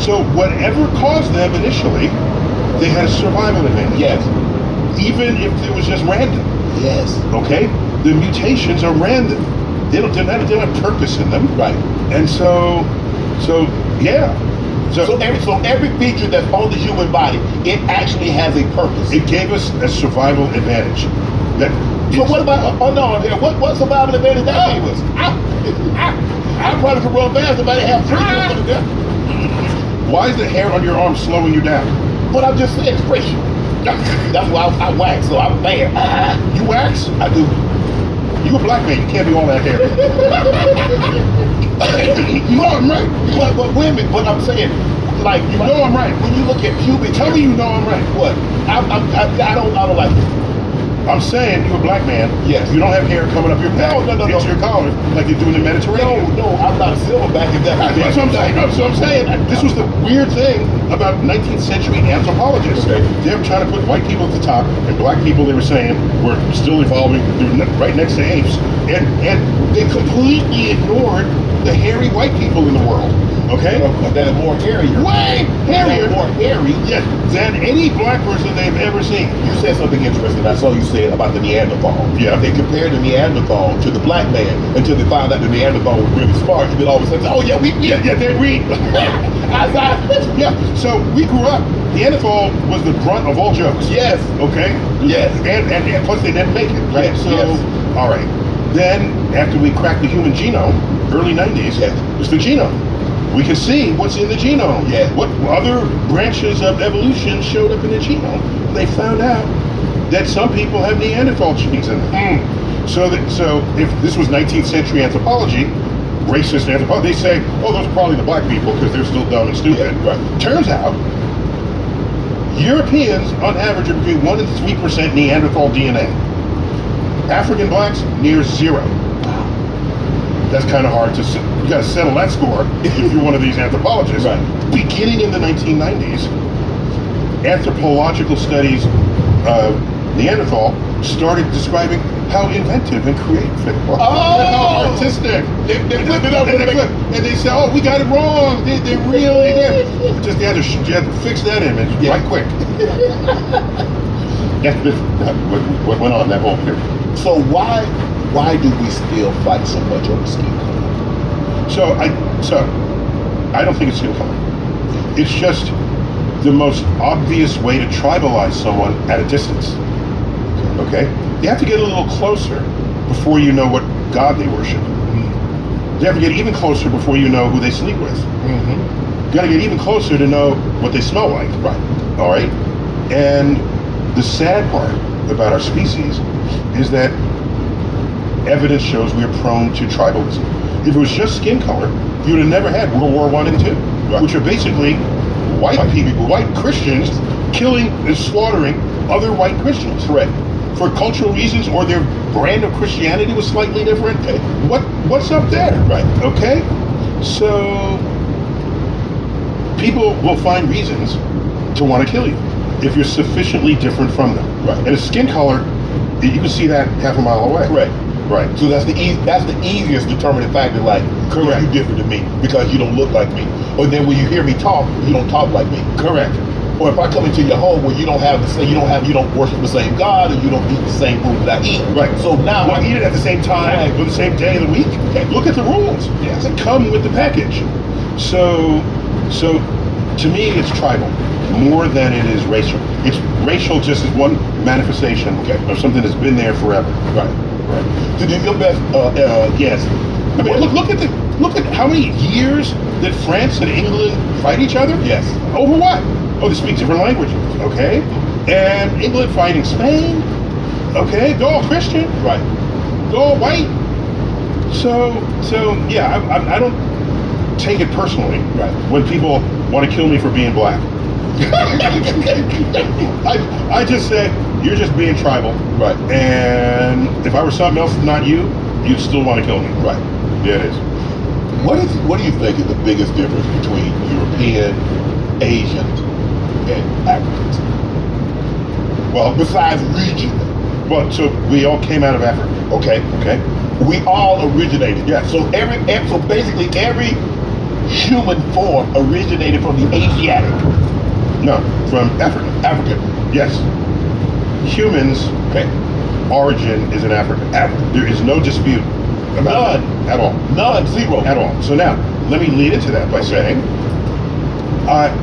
So whatever caused them initially, they had a survival advantage. Yes. Even if it was just random. Yes. Okay? The mutations are random. They don't have purpose in them. Right. And so yeah. So every feature that's on the human body, it actually has a purpose. It gave us a survival advantage. So what about, what survival advantage that gave us? I probably could run fast if I didn't have free. Why is the hair on your arm slowing you down? But I'm just saying, expression. That's why I wax, so I'm bad. You wax? I do. You a black man, you can't do all that hair. You know I'm right. But wait a minute, but I'm saying, like, You know I'm right. when you look at pubic Tell hair, me you know I'm right. what? I don't like it. I'm saying you're a black man. Yes. You don't have hair coming up your back No. into your collar like they do in the Mediterranean. No, I'm not a silverback if that's That's what I'm saying. No, so I'm saying this was the weird thing about 19th century anthropologists. Okay. They were trying to put white people at the top, and black people, they were saying, were still evolving. They were right next to apes, and they completely ignored the hairy white people in the world. Okay, that are more hairier. way hairier, More hairy. yes, than any black person they've ever seen. You said something interesting. I saw you said about the Neanderthal. Yeah. They compared the Neanderthal to the black man until they found out the Neanderthal was really smart. And then all of a sudden, oh yeah, They read. Yeah, so we grew up. Neanderthal was the brunt of all jokes. Yes. Okay? Yes. And plus they didn't make it, right? Yes, So, yes. all right. Then, after we cracked the human genome, early 90s, Yes. was the genome. We could see what's in the genome. Yeah. What other branches of evolution showed up in the genome. They found out that some people have Neanderthal genes in them. So if this was 19th century anthropology, racist anthropology, they say, oh, those are probably the black people because they're still dumb and stupid. Yeah, right. Turns out, Europeans on average are between 1% and 3% Neanderthal DNA. African blacks, near zero. That's kind of hard to, you got to settle that score if you're one of these anthropologists. Right. Beginning in the 1990s, anthropological studies of Neanderthal started describing how inventive and creative it was. Oh! And how artistic. They flipped it up. And they said, oh, we got it wrong. They really did. Just you had to fix that image right quick. That's what went on that whole period. So why do we still fight so much over skin color? So I don't think it's skin color. It's just the most obvious way to tribalize someone at a distance. Okay? You have to get a little closer before you know what god they worship. You have to get even closer before you know who they sleep with. You got to get even closer to know what they smell like. Right. All right? And the sad part about our species is that evidence shows we are prone to tribalism. If it was just skin color, you would have never had World War I and II, which are basically white people, white Christians killing and slaughtering other white Christians. Correct. For cultural reasons, or their brand of Christianity was slightly different. Okay. What's up there? Right. Okay? So people will find reasons to want to kill you if you're sufficiently different from them. Right. And a skin color, you can see that half a mile away. Correct. Right. So that's the easiest determining factor. Like, Correct. You're different than me because you don't look like me. Or then when you hear me talk, you don't talk like me. Correct. Or if I come into your home where you don't worship the same God, and you don't eat the same food that I eat. Right. So now I eat it at the same time, or the same day of the week. Okay. Look at the rules. Yes. They come with the package. So to me, it's tribal more than it is racial. It's racial just as one manifestation of something that's been there forever. Right. Right. To do your best guess. I mean, look at how many years that France and England fight each other. Yes. Over what? Oh, they speak different languages. Okay. And England fighting Spain. Okay. They're all Christian. Right. They're all white. So yeah, I don't take it personally. Right. When people want to kill me for being black. I just say you're just being tribal. Right. And if I were something else, not you, you'd still want to kill me. Right. Yeah, it is. What do you think is the biggest difference between European, Asians, and Africans? Well, besides region. Well, so we all came out of Africa. Okay. Okay. We all originated. Yeah. So basically every human form originated from the Asiatic? No, from Africa. African. Yes. Humans' origin is in Africa. There is no dispute about that at all. None. Zero. At all. So now, let me lead into that by saying,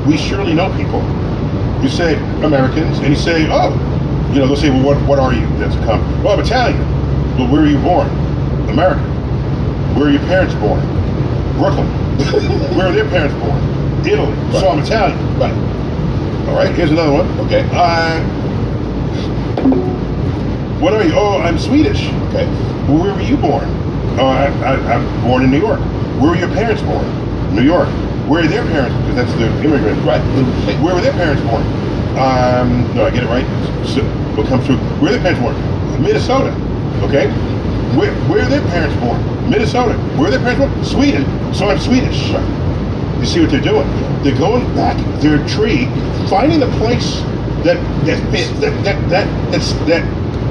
we surely know people. You say Americans, and you say, oh, they'll say, well, what are you? That's a comment. Well, I'm Italian. Well, where are you born? America. Where are your parents born? Brooklyn. Where are their parents born? Italy. Right. So I'm Italian. Right. All right, here's another one. Okay. What are you? Oh, I'm Swedish. Okay. Well, where were you born? Oh, I'm born in New York. Where were your parents born? New York. Where are their parents? Because that's the immigrant. Right. Where were their parents born? No, I get it right. So we'll come through. Where are their parents born? Minnesota. Okay. Where are their parents born? Minnesota. Where are their parents born? Sweden. So I'm Swedish. You see what they're doing? They're going back their tree, finding the place that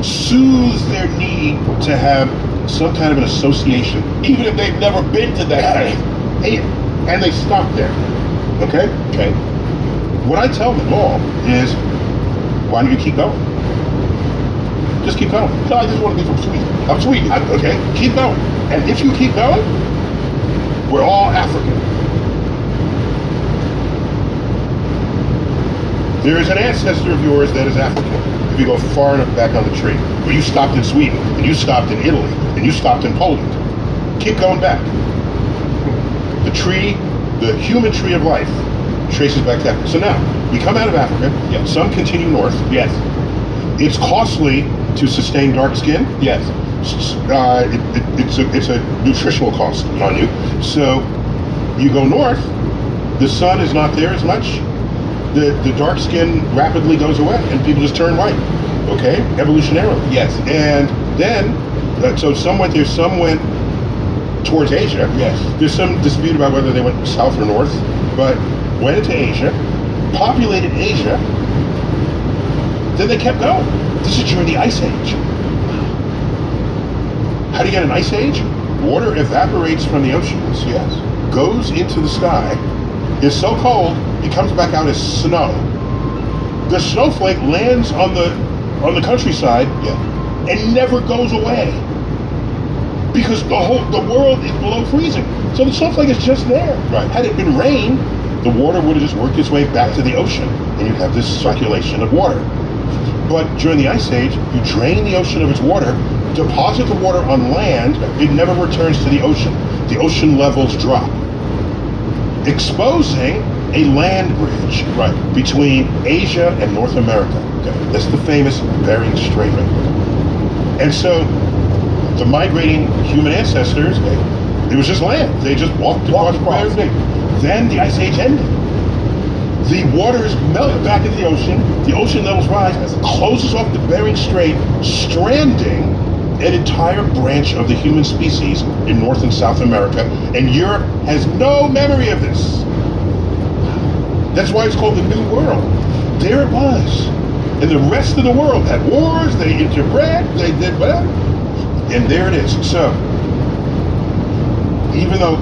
soothes their need to have some kind of an association, Even if they've never been to that place. and they stop there. Okay? Okay. What I tell them all is, why don't you keep going? Just keep going. No, I just want to be from Sweden. I'm Swedish. Okay, keep going. And if you keep going, we're all African. There is an ancestor of yours that is African. If you go far enough back on the tree, where you stopped in Sweden, and you stopped in Italy, and you stopped in Poland, keep going back. The tree, the human tree of life, traces back to Africa. So now, we come out of Africa, Yes. some continue north. Yes. It's costly to sustain dark skin. Yes. It's a nutritional cost on you. So you go north, the sun is not there as much. The dark skin rapidly goes away, and people just turn white. Okay, evolutionarily. Yes. And then, so some went there, some went towards Asia. Yes. There's some dispute about whether they went south or north, but went into Asia, populated Asia. Then they kept going. This is during the Ice Age. How do you get an Ice Age? Water evaporates from the oceans. Yes. Goes into the sky, is so cold, it comes back out as snow. The snowflake lands on the countryside, and never goes away. Because the world is below freezing. So the snowflake is just there. Right. Had it been rain, the water would have just worked its way back to the ocean, and you'd have this circulation of water. But during the Ice Age, you drain the ocean of its water, deposit the water on land, it never returns to the ocean. The ocean levels drop, exposing a land bridge between Asia and North America. That's the famous Bering Strait. And so the migrating human ancestors, it was just land. They just walked across everything. Then the Ice Age ended. The waters melt back into the ocean levels rise, closes off the Bering Strait, stranding an entire branch of the human species in North and South America, and Europe has no memory of this. That's why it's called the New World. There it was. And the rest of the world had wars, they interbred, they did whatever, and there it is. So, even though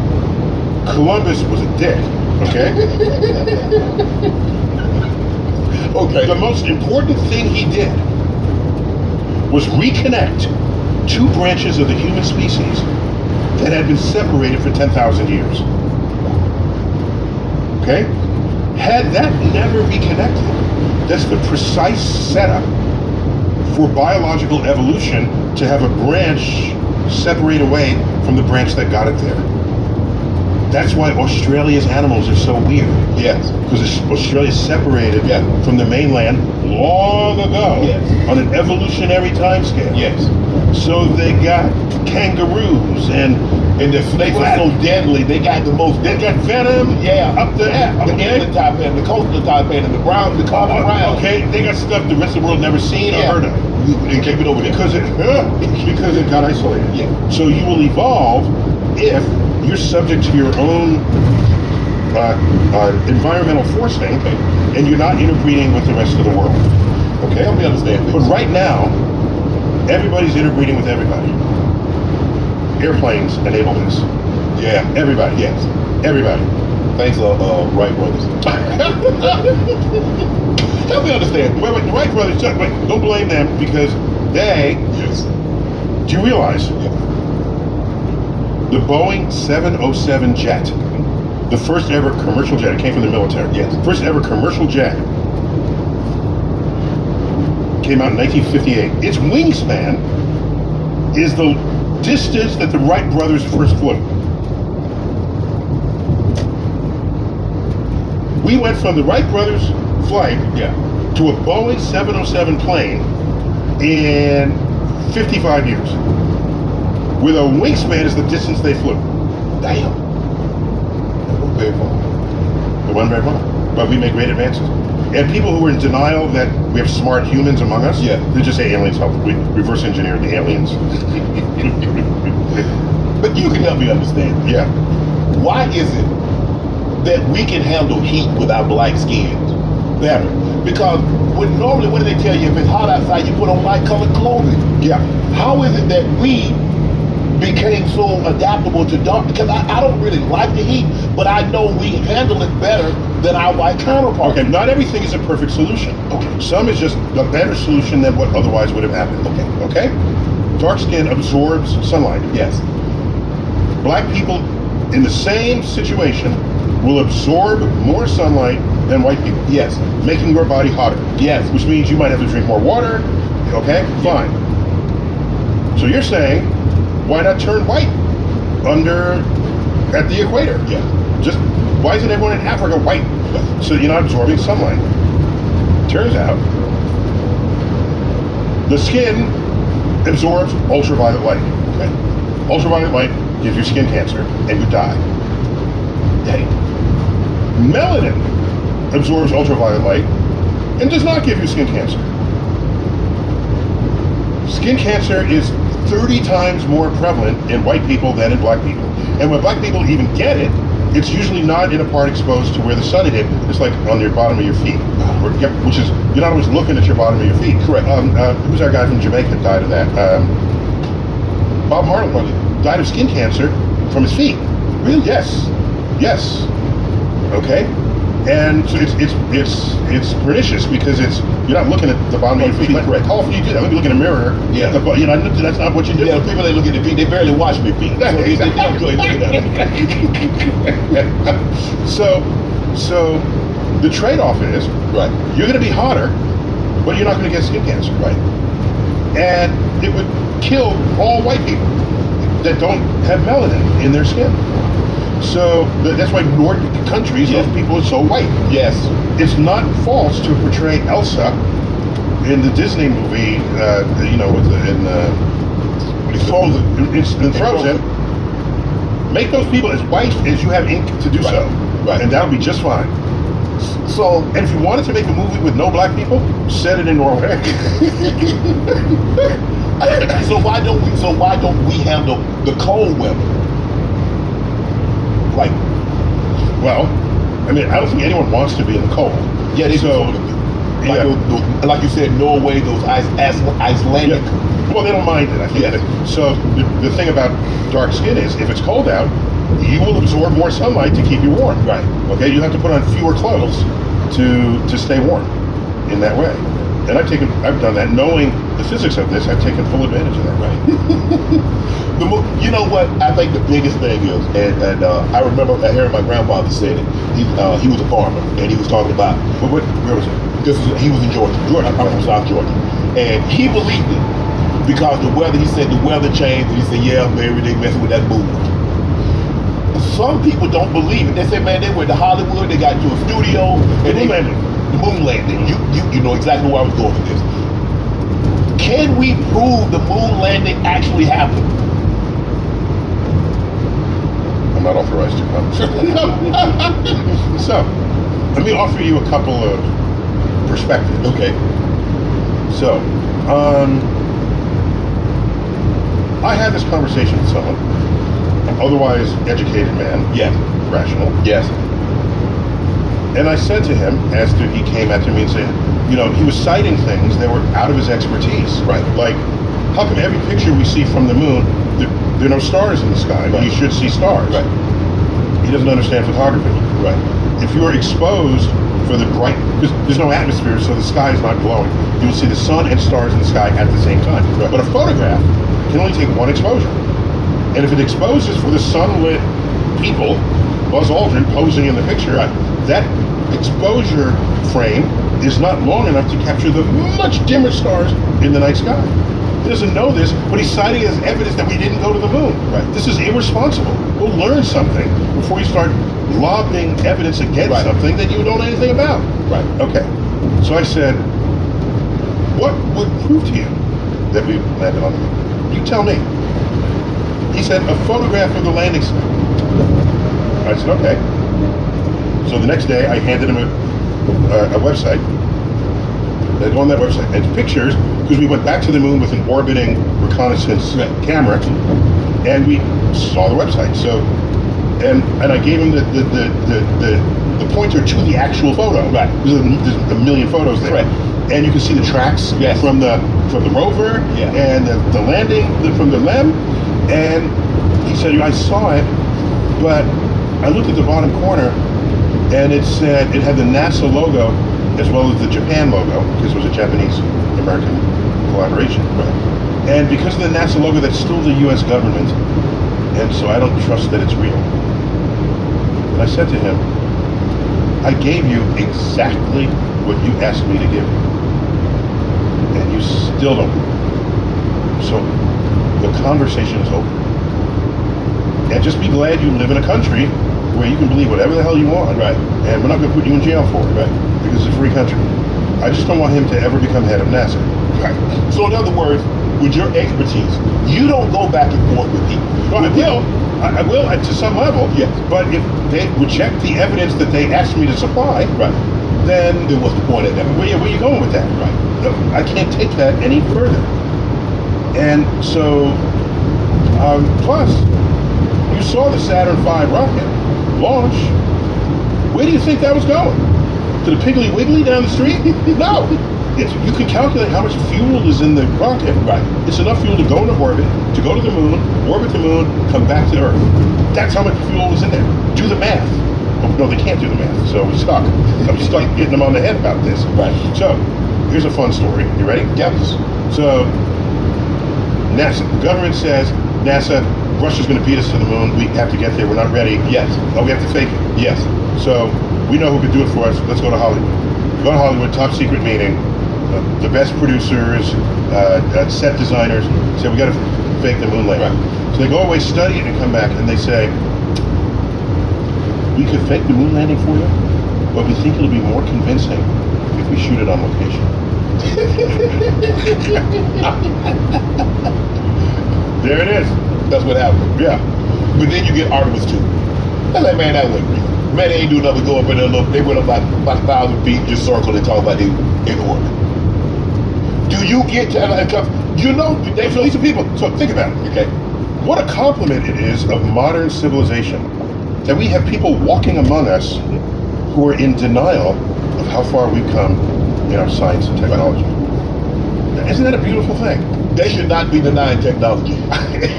Columbus was a dick, okay? Okay. The most important thing he did was reconnect two branches of the human species that had been separated for 10,000 years. Okay? Had that never reconnected, that's the precise setup for biological evolution to have a branch separate away from the branch that got it there. That's why Australia's animals are so weird. Yes. Because Australia separated from the mainland long ago on an evolutionary timescale. Yes. So they got kangaroos and the snakes are so deadly. They got the most. They got venom. Up the top end, the coastal top end, and the brown, the common brown. Okay, they got stuff the rest of the world never seen or heard of. They keep it over there because it got isolated. Yeah. So you will evolve if you're subject to your own environmental forcing, and you're not interbreeding with the rest of the world. Okay, help me understand this. But right now, everybody's interbreeding with everybody. Airplanes enable this. Yeah. Everybody. Yes. Everybody. Thanks, Wright brothers. Help me understand. Wait, the Wright brothers, don't blame them because they, Yes. do you realize Yeah. the Boeing 707 jet, the first ever commercial jet, it came from the military. Yes. First ever commercial jet came out in 1958. Its wingspan is the distance that the Wright brothers first flew. We went from the Wright brothers flight Yeah. to a Boeing 707 plane in 55 years. With a wingspan is the distance they flew. Damn. That was very far. It wasn't very far, but we made great advances. And people who are in denial that we have smart humans among us, Yeah. they just say aliens help. We reverse engineer the aliens. But you can help me understand. Yeah. Why is it that we can handle heat with our black skins better? Because normally when they tell you if it's hot outside, you put on light colored clothing. Yeah. How is it that we became so adaptable to dark? Because I don't really like the heat, but I know we handle it better than our white counterparts. Okay, not everything is a perfect solution. Okay. Some is just a better solution than what otherwise would have happened. Okay? Dark skin absorbs sunlight. Yes. Black people in the same situation will absorb more sunlight than white people. Yes. Making your body hotter. Yes. Which means you might have to drink more water. Okay? Fine. So you're saying, why not turn white at the equator? Yeah. Just, why isn't everyone in Africa white? So you're not absorbing sunlight. Turns out, the skin absorbs ultraviolet light. Okay? Ultraviolet light gives you skin cancer and you die. Dang. Melanin absorbs ultraviolet light and does not give you skin cancer. Skin cancer is 30 times more prevalent in white people than in black people. And when black people even get it, it's usually not in a part exposed to where the sun hit. It's like on your bottom of your feet, which is, you're not always looking at your bottom of your feet. Correct. Who's our guy from Jamaica died of that? Bob Marley died of skin cancer from his feet. Really? Yes. Okay. And so it's pernicious because you're not looking at the bottom of your feet. Correct. How often do you do that? Let me look in a mirror. Yeah. That's not what you do. Yeah, the people that look at their feet, they barely wash their feet. So they enjoy looking at them. So the trade-off is Right. you're going to be hotter, but you're not going to get skin cancer. Right. And it would kill all white people that don't have melanin in their skin. So that's why Nordic countries, Yeah. those people are so white. Yes. It's not false to portray Elsa in the Disney movie, in Frozen. Make those people as white as you have ink to do so. Right. And that'll be just fine. So, And if you wanted to make a movie with no black people, set it in Norway. so why don't we handle the cold weather? Like, Well, I mean, I don't think anyone wants to be in the cold. yeah, they So, like, yeah. like you said, Norway, those Icelandic. Yeah. Well, they don't mind it, I think. Yes. So the thing about dark skin is, if it's cold out, you will absorb more sunlight to keep you warm. Right. Okay, you have to put on fewer clothes to stay warm in that way. And I've done that, knowing the physics of this. I've taken full advantage of that. Right. You know what I think the biggest thing is, and I remember hearing my grandfather say it. He was a farmer, and he was talking about. Where was it? He was in Georgia. I'm from South Georgia, and he believed it because the weather. He said the weather changed, and he said, "Yeah, Mary, they messing with that moon." Some people don't believe it. They say, "Man, they went to Hollywood. They got into a studio, and moon landing. The moon landing. You know exactly where I was going with this. Can we prove the moon landing actually happened? I'm not authorized to comment. So, let me offer you a couple of perspectives. Okay. So, I had this conversation with someone, an otherwise educated man, Yes. rational, Yes. and I said to him, after he came after me and said, he was citing things that were out of his expertise. Right. Like, how come every picture we see from the moon, there are no stars in the sky, but Right. you should see stars? Right. he doesn't understand photography. Right. If you're exposed for the bright, because there's no atmosphere, so the sky is not glowing. You'll see the sun and stars in the sky at the same time. Right. But a photograph can only take one exposure. And if it exposes for the sunlit people, Buzz Aldrin posing in the picture, that exposure frame is not long enough to capture the much dimmer stars in the night sky. He doesn't know this, but he's citing it as evidence that we didn't go to the moon. Right. This is irresponsible. We'll learn something before you start lobbing evidence against something that you don't know anything about. Right. Okay. So I said, what would prove to you that we landed on the moon? You tell me. He said, a photograph of the landing site. I said, okay. So the next day, I handed him a website. They go on that website. It's pictures, because we went back to the moon with an orbiting reconnaissance camera, and we saw the website. So, and I gave him the pointer to the actual photo. Right. There's a million photos there. Right. And you can see the tracks from the rover and the landing from the LEM. And he said, I saw it, but I looked at the bottom corner, and it said it had the NASA logo as well as the Japan logo, because it was a Japanese-American collaboration. Right. And because of the NASA logo, that's still the U.S. government, and so I don't trust that it's real. And I said to him, I gave you exactly what you asked me to give you, and you still don't believe it. So the conversation is over. And just be glad you live in a country where you can believe whatever the hell you want. Right. And we're not going to put you in jail for it. Right. Because it's a free country. I just don't want him to ever become head of NASA. Right. So in other words, with your expertise, you don't go back and forth with people. No, I will to some level. Yes. But if they reject the evidence that they asked me to supply, then what's the point of that? Where are you going with that? Right. No, I can't take that any further. And so, plus, you saw the Saturn V rocket launch. Where do you think that was going? To the Piggly Wiggly down the street? No. You can calculate how much fuel is in the rocket. Right. It's enough fuel to go into orbit, to go to the moon, orbit the moon, come back to Earth. That's how much fuel is in there. Do the math. Oh, no, they can't do the math, so we're stuck. I'm stuck getting them on the head about this. Right. So, here's a fun story. You ready? Yes. So, NASA, the government says, NASA, Russia's going to beat us to the moon. We have to get there. We're not ready. Yes. Oh, we have to fake it. Yes. So, we know who can do it for us. Let's go to Hollywood. We go to Hollywood, top secret meeting. The best producers, set designers say, we got to fake the moon landing. Right. So they go away, study it, and come back, and they say, we could fake the moon landing for you, but we think it'll be more convincing if we shoot it on location. There it is. That's what happened. Yeah. But then you get Artemis 2. I'm like, man, that wasn't real. Man, they ain't do nothing but go up in there. Look, they went up about 1,000 feet, just circled and talk about they in orbit. Do you get to, you know, So these are people, so think about it, okay? What a compliment it is of modern civilization that we have people walking among us who are in denial of how far we've come in our science and technology. Isn't that a beautiful thing? They should not be denying technology.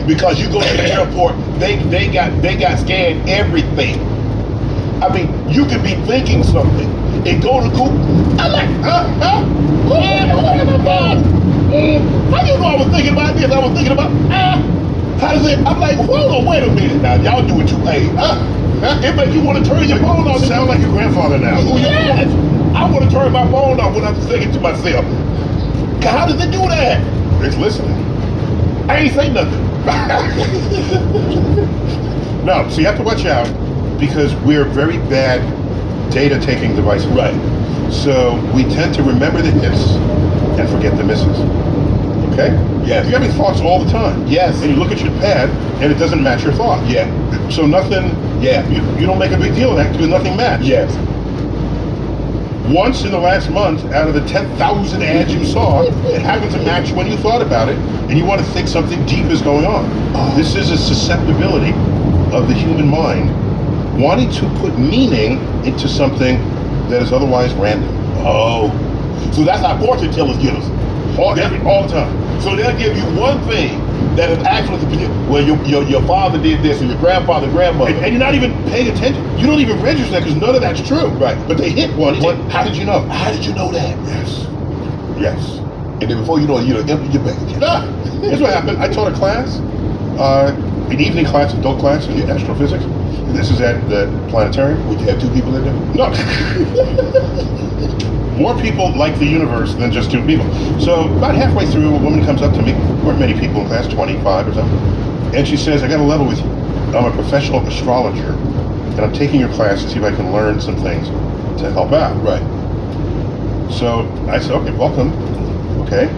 Because you go to the airport, they got scanned everything. I mean, you could be thinking something and go to Google. I'm like, how you know I was thinking about this? I was thinking about, how does it? I'm like, hold on, wait a minute now. Y'all do it too late. It makes you want to turn your phone off. Sound like your grandfather now. Yes. I want to turn my phone off when I'm thinking to myself. How does it do that? It's listening. I ain't say nothing. No, so you have to watch out because we're very bad data-taking devices. Right. So we tend to remember the hits and forget the misses. Okay? Yes. You're having thoughts all the time. Yes. And you look at your pad and it doesn't match your thought. Yeah. So nothing, you don't make a big deal of that because nothing matched. Yes. Once in the last month, out of the 10,000 ads you saw, it happened to match when you thought about it, and you want to think something deep is going on. This is a susceptibility of the human mind, wanting to put meaning into something that is otherwise random. Oh. So that's how fortune tellers get us. All the time. So they'll give you one thing that is actually well, your father did this, or your grandfather, grandmother, and you're not even paying attention. You don't even register that because none of that's true. Right. But they hit one. How did you know? How did you know that? Yes. And then before you know it, you done emptied your bank account. Here's what happened. I taught a class, an evening class, adult class in astrophysics. This is at the planetarium. Would you have 2 people in there? No. More people like the universe than just 2 people. So about halfway through, a woman comes up to me. There weren't many people in class, 25 or something. And she says, I got to level with you. I'm a professional astrologer, and I'm taking your class to see if I can learn some things to help out. Right. So I said, okay, welcome. Okay.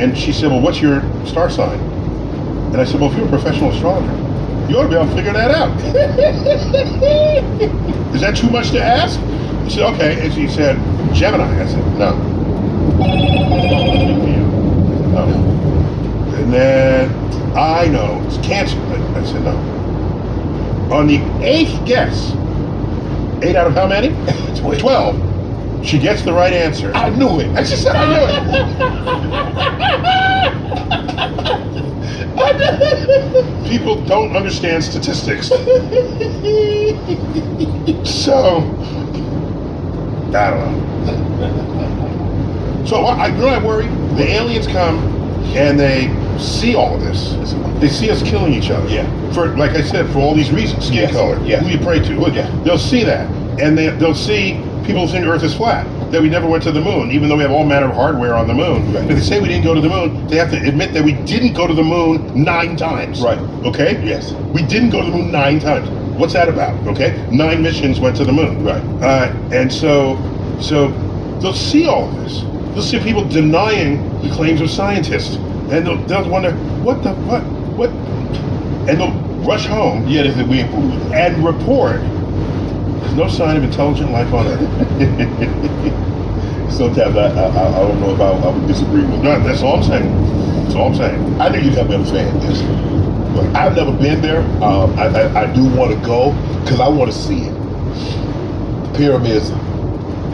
And she said, well, what's your star sign? And I said, well, if you're a professional astrologer, you ought to be able to figure that out. Is that too much to ask? She said, okay. And she said, Gemini. I said, no. No. And then, I know, it's Cancer. I said, no. On the 8th guess, 8 out of how many? 12. She gets the right answer. I knew it. And she said, I knew it. People don't understand statistics. So, I don't know. So, I worry. The aliens come and they see all of this. They see us killing each other. Yeah. For, like I said, for all these reasons. Skin color. Yeah. Who you pray to. Yeah. They'll see that. And they'll see people think Earth is flat, that we never went to the moon, even though we have all manner of hardware on the moon. Right. If they say we didn't go to the moon, they have to admit that we didn't go to the moon 9 times. Right. Okay? Yes. We didn't go to the moon 9 times. What's that about? Okay? 9 missions went to the moon. Right. And so they'll see all of this. They'll see people denying the claims of scientists. And they'll wonder, what? And they'll rush home. Yeah, this is we improved. And report there's no sign of intelligent life on Earth. Sometimes I don't know if I would disagree with No, that's all I'm saying. That's all I'm saying. I think you'd help me understand this. But I've never been there. I do want to go because I want to see it. The pyramids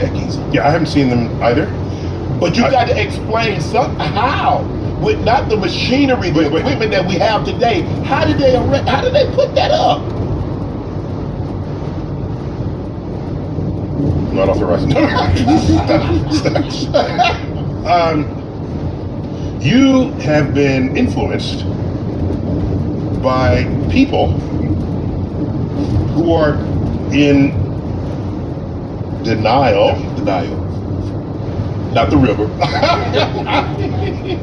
at Giza. Yeah, I haven't seen them either. But you got to explain how. With not the machinery, the equipment that we have today, how did they put that up? Not authorized. You have been influenced by people who are in denial. Not the river.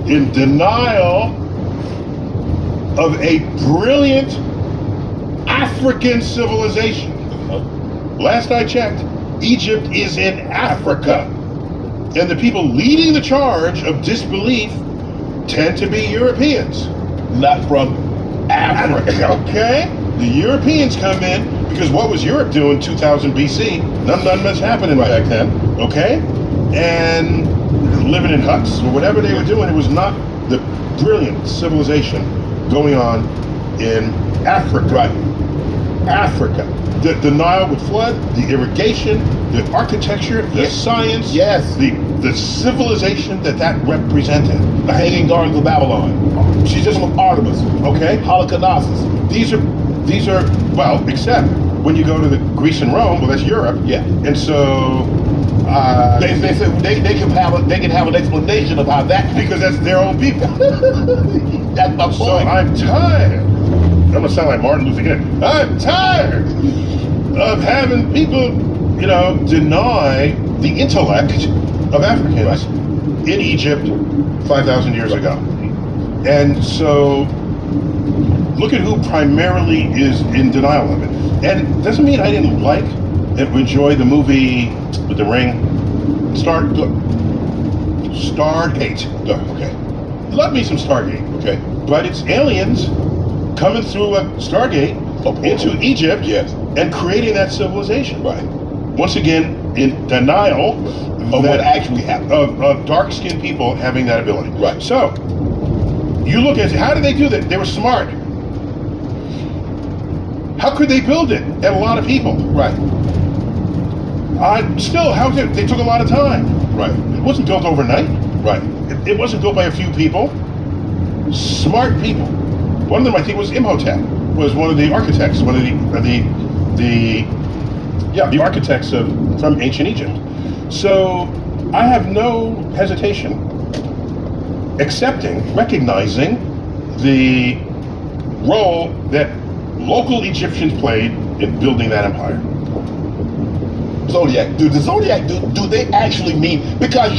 In denial of a brilliant African civilization. Last I checked, Egypt is in Africa. And the people leading the charge of disbelief tend to be Europeans. Not from Africa. Okay? The Europeans come in because what was Europe doing 2000 BC? Nothing much happening back then. Okay? And living in huts or whatever they were doing, it was not the brilliant civilization going on in Africa. Right. Africa. The Nile would flood, the irrigation, the architecture, the science, the civilization that represented. The Hanging Gardens of Babylon. She's just Artemis. Okay? Halicarnassus. These are well, except when you go to the Greece and Rome, well, that's Europe. Yeah. And so they said they can have an explanation of how that because that's their own people. That's my point. So I'm tired. I'm gonna sound like Martin Luther King. I'm tired of having people, deny the intellect of Africans in Egypt 5,000 years ago. And so look at who primarily is in denial of it. And it doesn't mean I didn't like and enjoy the movie with the ring. Stargate. Okay. Love me some Stargate. Okay. But it's aliens coming through a Stargate into Egypt and creating that civilization. Right. Once again, in denial of what actually happened. Of dark-skinned people having that ability. Right. So, you look at how did they do that? They were smart. How could they build it? They had a lot of people. Right. They took a lot of time. Right. It wasn't built overnight. Right. It wasn't built by a few people. smart people. One of them, I think, was Imhotep, was one of the architects, one of the architects from ancient Egypt. So I have no hesitation recognizing the role that local Egyptians played in building that empire. Zodiac. Do the Zodiac, do they actually mean, because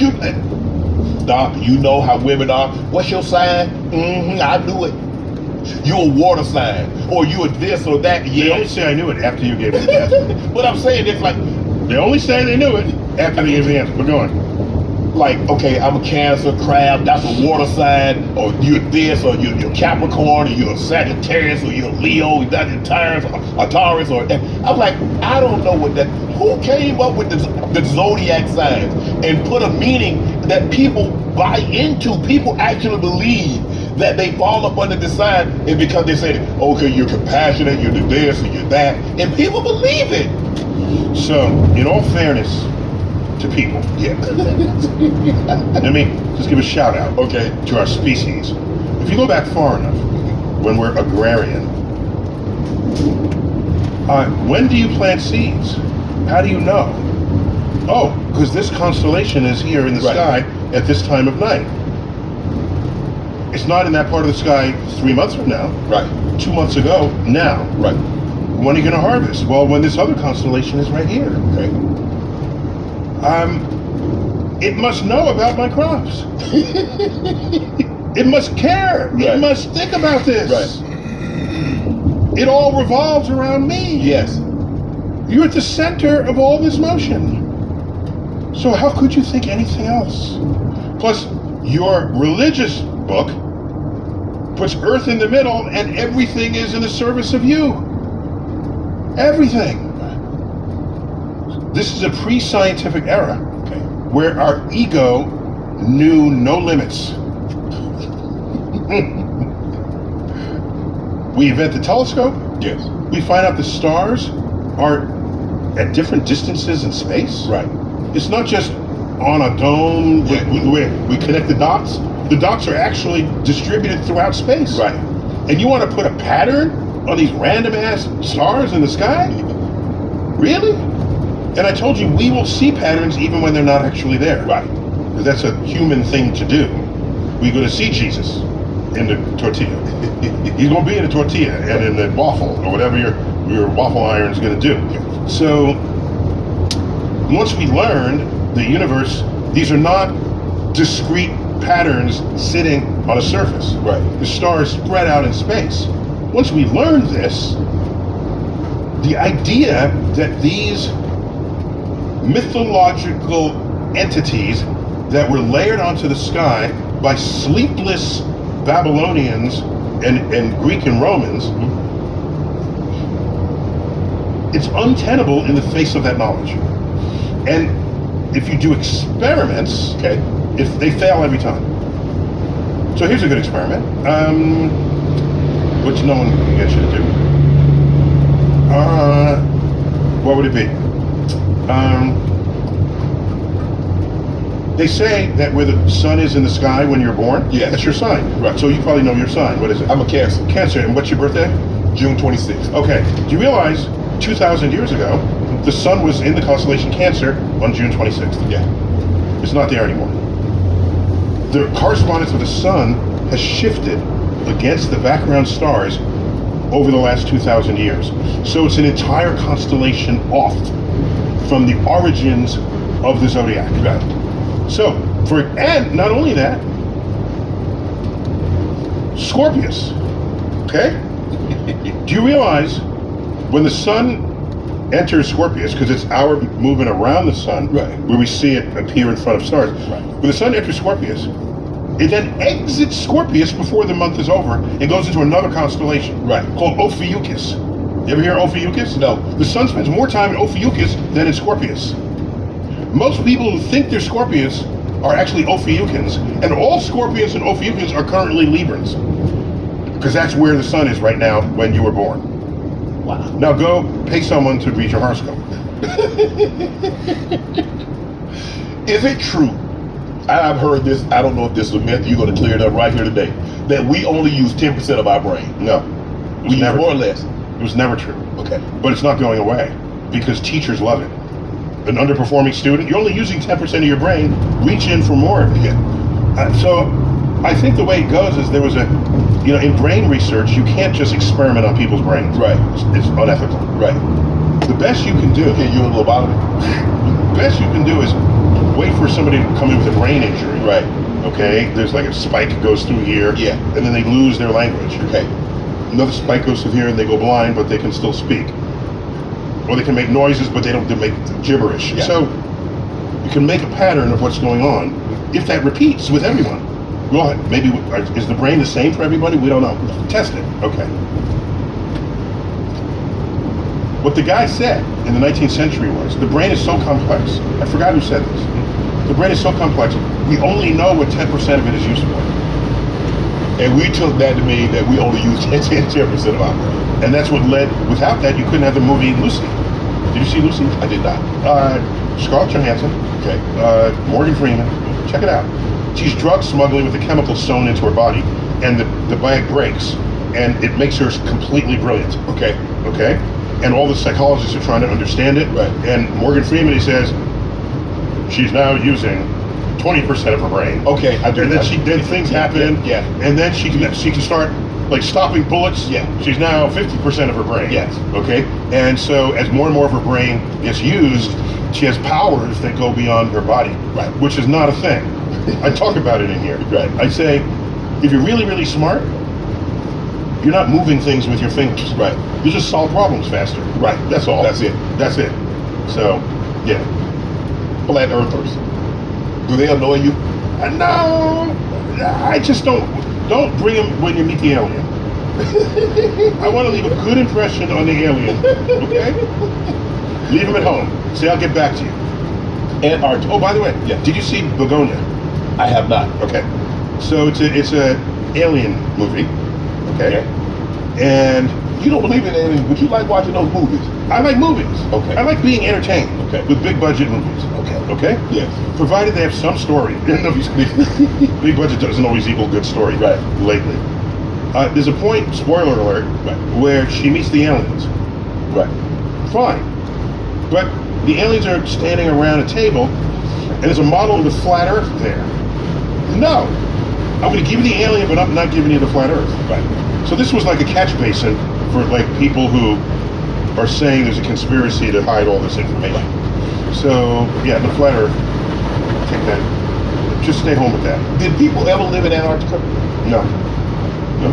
Doc, you know how women are. What's your sign? I knew it. You a water sign, or you a this or that. They only say I knew it after you gave me the answer. But I'm saying it's like, They only say they knew it after they gave me the answer. But go on. like, okay, I'm a Cancer, Crab, that's a water sign, or you're this, or you're Capricorn, or you're a Sagittarius, or you're Leo, that's a Taurus, or I'm like, I don't know what that. Who came up with the zodiac signs and put a meaning that people buy into? People actually believe that they fall up under the sign, and because they say, okay, you're compassionate, you're this, or you're that, and people believe it. So, in all fairness to people, let me just give a shout out, Okay. to our species. If you go back far enough, when we're agrarian, when do you plant seeds? How do you know? Oh, because this constellation is here in the sky at this time of night. It's not in that part of the sky 3 months from now. Right. 2 months ago, now. Right. When are you going to harvest? Well, when this other constellation is right here. Okay. It must know about my crops. It must care. Right. It must think about this. Right. It all revolves around me. Yes. You're at the center of all this motion. So how could you think anything else? Plus, your religious book puts Earth in the middle and everything is in the service of you. Everything. This is a pre-scientific era where our ego knew no limits. We invent the telescope. Yes. We find out the stars are at different distances in space. Right. It's not just on a dome where we connect the dots. The dots are actually distributed throughout space. Right. And you want to put a pattern on these random ass stars in the sky? Really? And I told you, we will see patterns even when they're not actually there. Right. Because that's a human thing to do. We're going to see Jesus in the tortilla. He's going to be in the tortilla and in the waffle, or whatever your waffle iron is going to do. So once we learned the universe, these are not discrete patterns sitting on a surface. Right. The stars spread out in space. Once we learned this, the idea that these mythological entities that were layered onto the sky by sleepless Babylonians and Greek and Romans, it's untenable in the face of that knowledge. And if you do experiments, if they fail every time. So here's a good experiment, which no one can get you to do. What would it be? They say that where the sun is in the sky when you're born, that's your sign. Right. So you probably know your sign. What is it? I'm a Cancer. Cancer. And what's your birthday? June 26th. Okay. Do you realize 2,000 years ago, the sun was in the constellation Cancer on June 26th? Yeah. It's not there anymore. The correspondence of the sun has shifted against the background stars over the last 2,000 years. So it's an entire constellation off from the origins of the zodiac. Right. So, and not only that, Scorpius, okay? Do you realize when the sun enters Scorpius, because it's our movement around the sun, where we see it appear in front of stars, when the sun enters Scorpius, it then exits Scorpius before the month is over and goes into another constellation called Ophiuchus. You ever hear of Ophiuchus? No. The sun spends more time in Ophiuchus than in Scorpius. Most people who think they're Scorpius are actually Ophiuchans, and all Scorpions and Ophiuchans are currently Librans, because that's where the sun is right now when you were born. Wow. Now go pay someone to read your horoscope. Is it true? I've heard this, I don't know if this is a myth, you're going to clear it up right here today, that we only use 10% of our brain. No. We use more or less. It was never true. Okay. But it's not going away because teachers love it. An underperforming student, you're only using 10% of your brain, reach in for more of it. So I think the way it goes is there was in brain research, you can't just experiment on people's brains. Right. It's unethical. Right. The best you can do, Okay, you a lobotomy. the best you can do is wait for somebody to come in with a brain injury. Right. Okay, there's like a spike goes through here, Yeah. and then they lose their language. Okay. Another spike goes through here, and they go blind, but they can still speak. Or they can make noises, but they make gibberish. Yeah. So you can make a pattern of what's going on. If that repeats with everyone, well, maybe is the brain the same for everybody? We don't know. Test it. Okay. What the guy said in the 19th century was the brain is so complex. I forgot who said this. The brain is so complex. We only know what 10% of it is used for. And we took that to mean that we only use 10% of our brain. And that's what led, without that, you couldn't have the movie Lucy. Did you see Lucy? I did not. Scarlett Johansson, Okay. Morgan Freeman, check it out. She's drug smuggling with a chemical sewn into her body, and the bag breaks, and it makes her completely brilliant. Okay. Okay? And all the psychologists are trying to understand it. Right. And Morgan Freeman, he says, she's now using 20% of her brain. Okay. I do. And then things happen. Yeah. And then she can start like stopping bullets. Yeah. She's now 50% of her brain. Yes. Okay. And so as more and more of her brain gets used, she has powers that go beyond her body. Right. Which is not a thing. I talk about it in here. Right. I say, if you're really, really smart, you're not moving things with your fingers. Right. You just solve problems faster. Right. That's all. That's it. That's it. So, yeah. Flat earthers. Do they annoy you? No, I just don't bring them when you meet the alien. I want to leave a good impression on the alien. Okay. Leave them at home. Say I'll get back to you. Antarctica. Oh, by the way, Yeah. did you see Begonia? I have not. Okay. So it's a alien movie. Okay. And You don't believe in aliens, but you like watching those movies. I like movies. Okay. I like being entertained. Okay. With big budget movies. Okay. Okay. Yes. Provided they have some story. Big budget doesn't always equal good story. Right. Lately. There's a point, spoiler alert, Right. where she meets the aliens. Right. Fine. But the aliens are standing around a table, and there's a model of the flat earth there. No. I'm going to give you the alien, but I'm not giving you the flat earth. Right. So this was like a catch basin for like people who are saying there's a conspiracy to hide all this information. So yeah, the flat earth, take that. Just stay home with that. Did people ever live in Antarctica? No.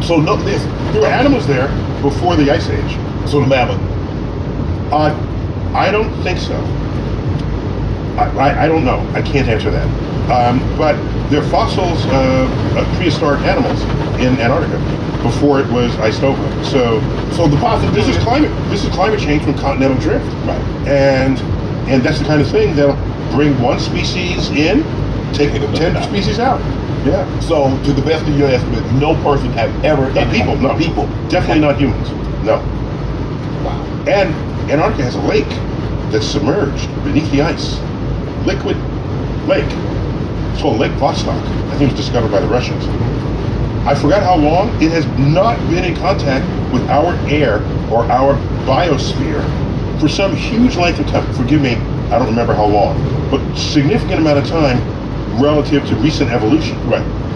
So no, this. There were animals there before the ice age. So the mammoth. I don't think so. I don't know. I can't answer that. But there are fossils of prehistoric animals in Antarctica before it was iced over. So the possibility. this is climate change from continental drift. Right. And that's the kind of thing that'll bring one species in, take 10 out. species out. Yeah. So to the best of your estimate, no person has ever. Not people. No. People. Definitely not humans. No. Wow. And Antarctica has a lake that's submerged beneath the ice. Liquid lake. It's called Lake Vostok. I think it was discovered by the Russians. I forgot how long. It has not been in contact with our air or our biosphere for some huge length of time. Forgive me, I don't remember how long, but significant amount of time relative to recent evolution. Right.